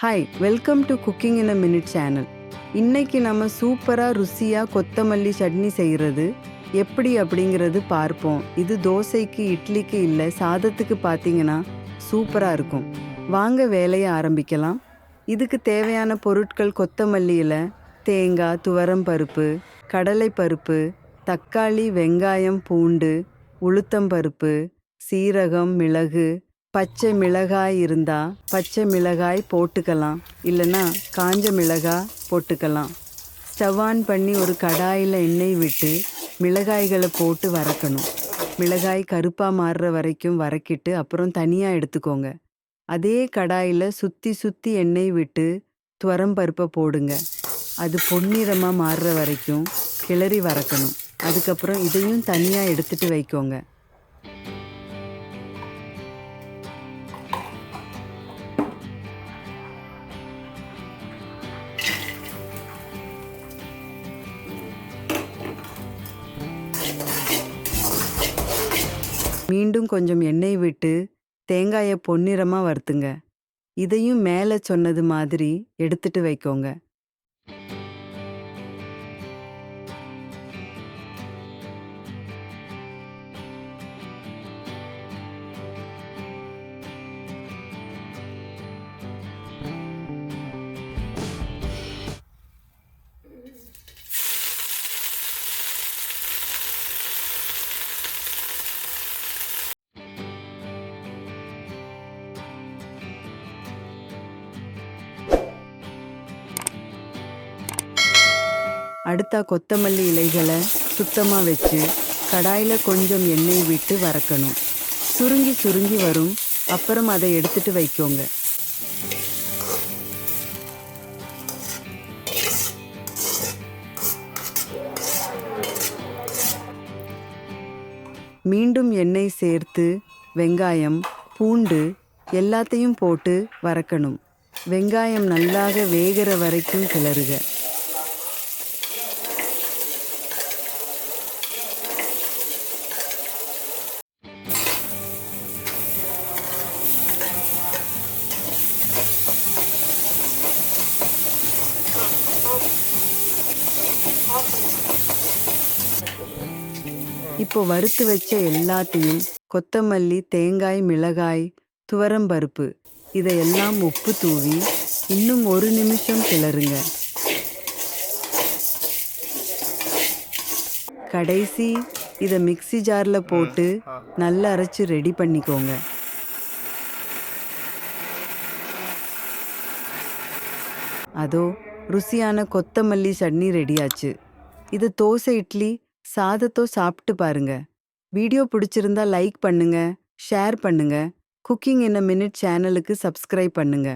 Hi, welcome to cooking in a minute channel. இன்னைக்கு நம்ம சூப்பராக ருசியாக கொத்தமல்லி சட்னி செய்கிறது எப்படி அப்படிங்கிறது பார்ப்போம். இது தோசைக்கு, இட்லிக்கு இல்லை, சாதத்துக்கு பார்த்தீங்கன்னா சூப்பராக இருக்கும். வாங்க வேலையை ஆரம்பிக்கலாம். இதுக்கு தேவையான பொருட்கள்: கொத்தமல்லி இலை, தேங்காய், துவரம் பருப்பு, கடலை பருப்பு, தக்காளி, வெங்காயம், பூண்டு, உளுத்தம்பருப்பு, சீரகம், மிளகு, பச்சை மிளகாய் இருந்தால் பச்சை மிளகாய் போட்டுக்கலாம், இல்லைன்னா காஞ்ச மிளகாய் போட்டுக்கலாம். ஸ்டவ் ஆன் பண்ணி ஒரு கடாயில் எண்ணெய் விட்டு மிளகாய்களை போட்டு வதக்கணும். மிளகாய் கருப்பாக மாறுற வரைக்கும் வதக்கிட்டு அப்புறம் தனியாக எடுத்துக்கோங்க. அதே கடாயில் சுற்றி சுற்றி எண்ணெய் விட்டு துவரம் பருப்பை போடுங்க. அது பொன்னிறமாக மாறுற வரைக்கும் கிளறி வதக்கணும். அதுக்கப்புறம் இதையும் தனியாக எடுத்துட்டு வைக்கோங்க. மீண்டும் கொஞ்சம் எண்ணெய் விட்டு தேங்காயை பொன்னிறமாக வறுத்துங்க. இதையும் மேலே சொன்னது மாதிரி எடுத்துட்டு வைக்கோங்க. அடுத்தா கொத்தமல்லி இலைகளை சுத்தமாக வச்சு கடாயில் கொஞ்சம் எண்ணெய் விட்டு வதக்கணும். சுருங்கி சுருங்கி வரும். அப்புறம் அதை எடுத்துட்டு வைக்கோங்க. மீண்டும் எண்ணெய் சேர்த்து வெங்காயம், பூண்டு எல்லாத்தையும் போட்டு வதக்கணும். வெங்காயம் நல்லாக வேகிற வரைக்கும் கிளறுக. இப்போ வறுத்து வச்ச எல்லாத்தையும் கொத்தமல்லி, தேங்காய், மிளகாய், துவரம்பருப்பு இதையெல்லாம் உப்பு தூவி இன்னும் 1 நிமிஷம் கிளறுங்க. கடைசி இதை மிக்ஸி ஜாரில் போட்டு நல்லா அரைச்சி ரெடி பண்ணிக்கோங்க. அதோ ருசியான கொத்தமல்லி சட்னி ரெடியாச்சு. இது தோசை, இட்லி, சாதத்தோ சாப்பிட்டு பாருங்க. வீடியோ பிடிச்சிருந்தா லைக் பண்ணுங்க, ஷேர் பண்ணுங்க. குக்கிங் இன் அ மினிட் சேனலுக்கு சப்ஸ்கிரைப் பண்ணுங்க.